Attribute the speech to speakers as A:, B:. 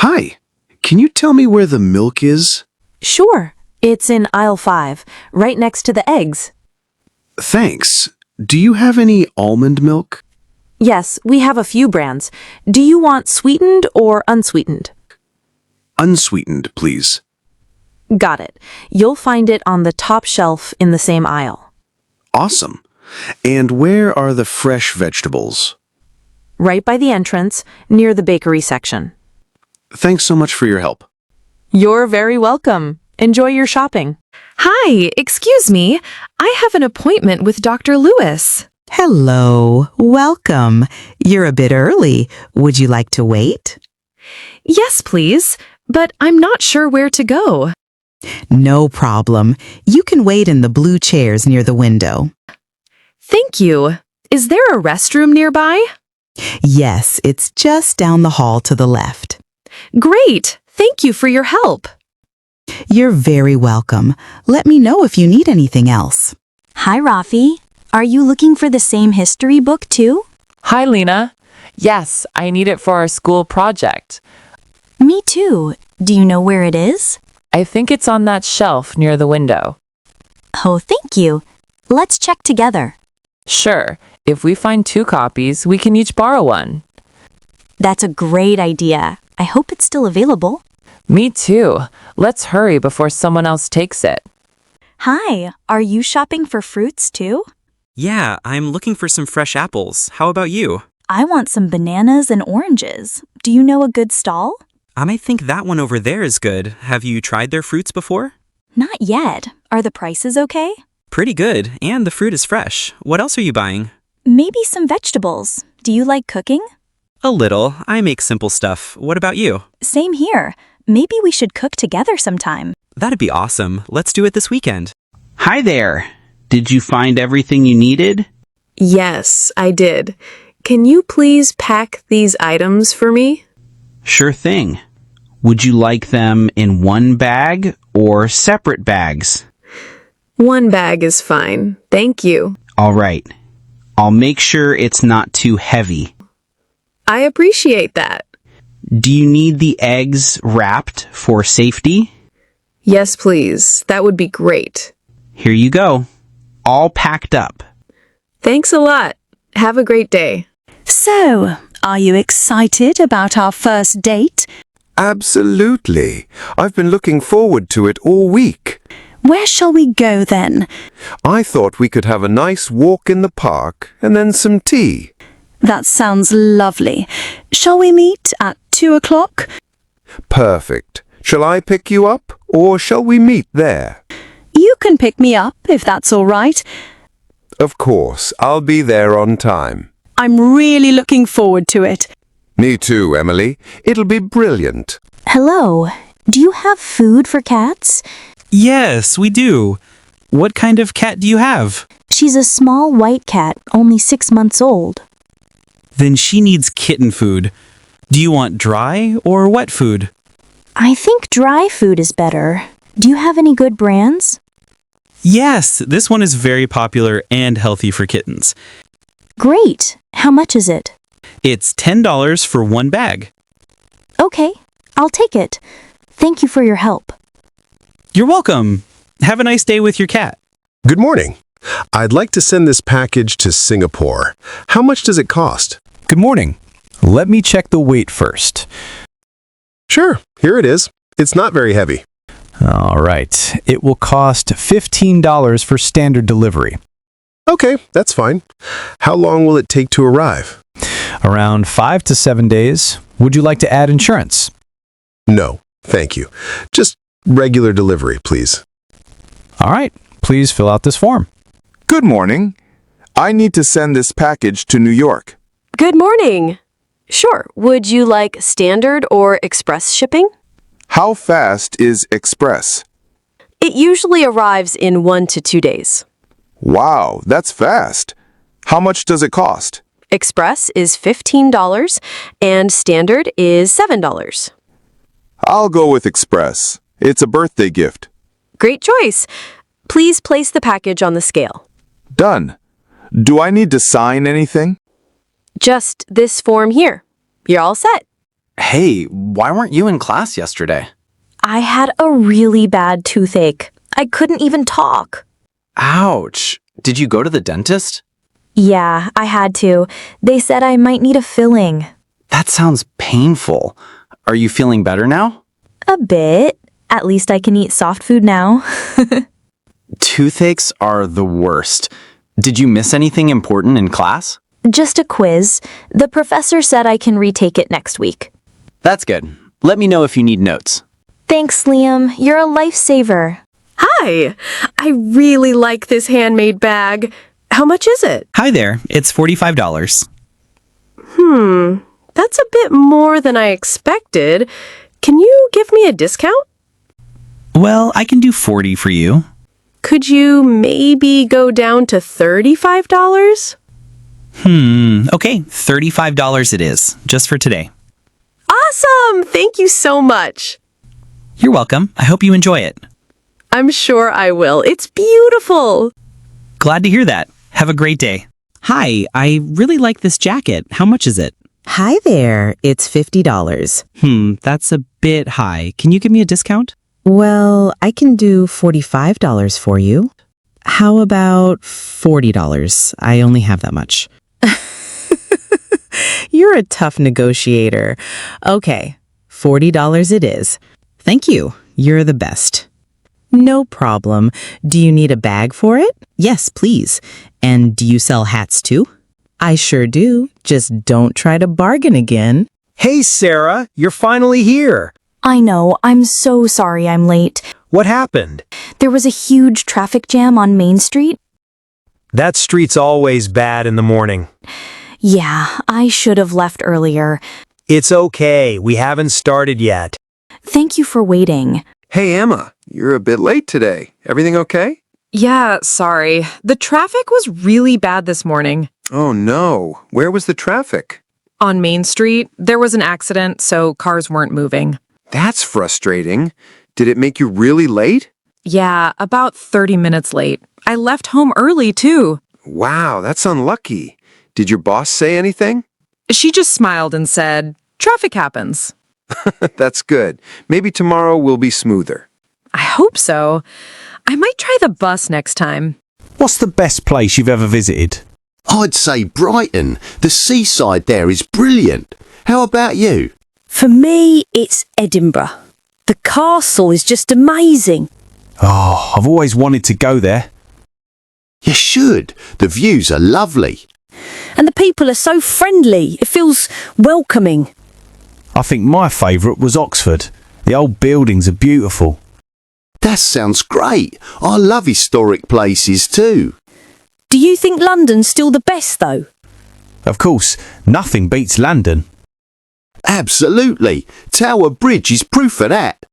A: Hi, can you tell me where the milk is?
B: Sure. It's in aisle 5, right next to the eggs.
A: Thanks. Do you have any almond milk?
B: Yes, we have a few brands. Do you want sweetened or unsweetened?
A: Unsweetened, please.
B: Got it. You'll find it on the top shelf in the same aisle.
A: Awesome. And where are the fresh vegetables?
B: Right by the entrance, near the bakery section.
A: Thanks so much for your help.
B: You're very welcome. Enjoy your shopping.
C: Hi, excuse me. I have an appointment with Dr. Lewis.
D: Hello, welcome. You're a bit early. Would you like to wait?
C: Yes, please, but I'm not sure where to go.
D: No problem. You can wait in the blue chairs near the window.
C: Thank you. Is there a restroom nearby?
D: Yes, it's just down the hall to the left.
C: Great. Thank you for your help.
D: You're very welcome. Let me know if you need anything else.
E: Hi, Rafi. Are you looking for the same history book too?
F: Hi, Lena. Yes, I need it for our school project.
E: Me too. Do you know where it is?
F: I think it's on that shelf near the window.
E: Oh, thank you. Let's check together.
F: Sure, if we find 2 copies, we can each borrow one.
E: That's a great idea. I hope it's still available.
F: Me too. Let's hurry before someone else takes it.
E: Hi, are you shopping for fruits too?
G: Yeah, I'm looking for some fresh apples. How about you?
E: I want some bananas and oranges. Do you know a good stall?
G: I might think that one over there is good. Have you tried their fruits before?
E: Not yet. Are the prices okay?
G: Pretty good, and the fruit is fresh. What else are you buying?
E: Maybe some vegetables. Do you like cooking?
G: A little. I make simple stuff. What about you?
E: Same here. Maybe we should cook together sometime.
G: That'd be awesome. Let's do it this weekend.
H: Hi there. Did you find everything you needed?
C: Yes, I did. Can you please pack these items for me?
H: Sure thing. Would you like them in one bag or separate bags?
C: One bag is fine. Thank you.
H: All right. I'll make sure it's not too heavy.
C: I appreciate that.
H: Do you need the eggs wrapped for safety?
C: Yes, please. That would be great.
H: Here you go. All packed up.
C: Thanks a lot. Have a great day.
I: So, are you excited about our first date?
J: Absolutely. I've been looking forward to it all week.
I: Where shall we go then?
J: I thought we could have a nice walk in the park and then some tea.
I: That sounds lovely. Shall we meet at 2 o'clock?
J: Perfect. Shall I pick you up or shall we meet there?
I: You can pick me up if that's all right.
J: Of course, I'll be there on time.
I: I'm really looking forward to it.
J: Me too, Emily. It'll be brilliant.
E: Hello. Do you have food for cats?
G: Yes, we do. What kind of cat do you have?
E: She's a small white cat, only 6 months old.
G: Then she needs kitten food. Do you want dry or wet food?
E: I think dry food is better. Do you have any good brands?
G: Yes, this one is very popular and healthy for kittens.
E: Great. How much is it?
G: It's $10 for one bag.
E: Okay, I'll take it. Thank you for your help.
G: You're welcome. Have a nice day with your cat.
K: Good morning. I'd like to send this package to Singapore. How much does it cost?
L: Good morning. Let me check the weight first.
K: Sure, here it is. It's not very heavy.
L: All right. It will cost $15 for standard delivery.
K: Okay, that's fine. How long will it take to arrive?
L: Around 5 to 7 days. Would you like to add insurance?
K: No, thank you. Just regular delivery, please.
L: All right. Please fill out this form.
M: Good morning. I need to send this package to New York.
C: Good morning. Sure. Would you like standard or express shipping?
M: How fast is express?
C: It usually arrives in 1 to 2 days.
M: Wow, that's fast. How much does it cost?
C: Express is $15 and standard is $7.
M: I'll go with express. It's a birthday gift.
C: Great choice. Please place the package on the scale.
M: Done. Do I need to sign anything?
C: Just this form here. You're all set.
N: Hey, why weren't you in class yesterday?
B: I had a really bad toothache. I couldn't even talk.
N: Ouch. Did you go to the dentist?
B: Yeah, I had to. They said I might need a filling.
N: That sounds painful. Are you feeling better now?
B: A bit. At least I can eat soft food now.
N: Toothaches are the worst. Did you miss anything important in class?
B: Just a quiz. The professor said I can retake it next week.
N: That's good. Let me know if you need notes.
B: Thanks, Liam. You're a lifesaver.
C: Hi! I really like this handmade bag. How much is it?
G: Hi there, it's $45.
C: That's a bit more than I expected. Can you give me a discount?
G: Well, I can do 40 for you.
C: Could you maybe go down to $35?
G: Okay, $35 it is, just for today.
C: Awesome! Thank you so much.
G: You're welcome. I hope you enjoy it.
C: I'm sure I will. It's beautiful.
G: Glad to hear that. Have a great day. Hi, I really like this jacket. How much is it?
D: Hi there, it's $50.
G: That's a bit high. Can you give me a discount?
D: Well, I can do $45 for you. How about $40? I only have that much. You're a tough negotiator. Okay, $40 it is. Thank you. You're the best. No problem. Do you need a bag for it? Yes, please. And do you sell hats too? I sure do. Just don't try to bargain again.
O: Hey, Sarah, you're finally here.
B: I know. I'm so sorry I'm late.
O: What happened?
B: There was a huge traffic jam on Main Street.
O: That street's always bad in the morning.
B: Yeah, I should have left earlier.
O: It's okay. We haven't started yet.
B: Thank you for waiting.
J: Hey, Emma, you're a bit late today. Everything okay?
F: Yeah, sorry. The traffic was really bad this morning.
J: Oh, no. Where was the traffic?
F: On Main Street, there was an accident, so cars weren't moving.
J: That's frustrating. Did it make you really late?
F: Yeah, about 30 minutes late. I left home early, too.
J: Wow, that's unlucky. Did your boss say anything?
F: She just smiled and said, "Traffic happens."
J: That's good. Maybe tomorrow will be smoother.
F: I hope so. I might try the bus next time.
L: What's the best place you've ever visited?
P: I'd say Brighton. The seaside there is brilliant. How about you?
I: For me, it's Edinburgh. The castle is just amazing.
L: Oh, I've always wanted to go there.
P: You should. The views are lovely.
I: And the people are so friendly. It feels welcoming.
L: I think my favourite was Oxford. The old buildings are beautiful.
P: That sounds great. I love historic places too.
I: Do you think London's still the best, though?
L: Of course, nothing beats London.
P: Absolutely. Tower Bridge is proof of that.